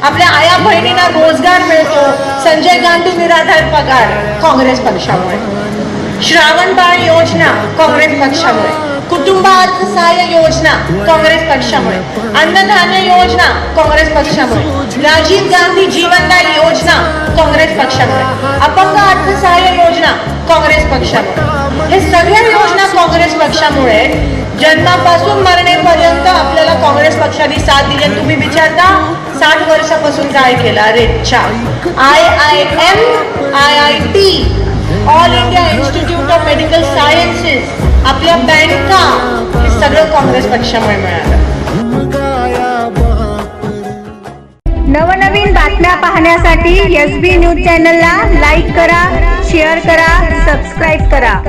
आपल्या आया बहिणींना रोजगार मिळतो, संजय गांधी निराधार पगार काँग्रेस पक्षामुळे, श्रावण बाळ योजना काँग्रेस पक्षामुळे, कुटुंब अर्थसहाय्य योजना काँग्रेस पक्षामुळे, अन्नधान्य योजना काँग्रेस पक्षामुळे, राजीव गांधी जीवनदायी योजना काँग्रेस पक्षामुळे, अपंग अर्थसहाय्य योजना काँग्रेस पक्षामुळे. हे सगळ्या योजना काँग्रेस पक्षामुळे जन्मापासून मरणेपर्यंत आपल्याला काँग्रेस पक्षाने साथ दिली. तुम्ही विचारता 60 वर्षापासून काय केलं? अरे IIM, IIT, all India institute of medical sciences, आपल्या बँका, हे सगळं काँग्रेस पक्षामुळे मिळालं. नवनवीन बातम्या पाहण्यासाठी SB न्यूज चॅनलला लाईक करा, शेअर करा, सबस्क्राईब करा.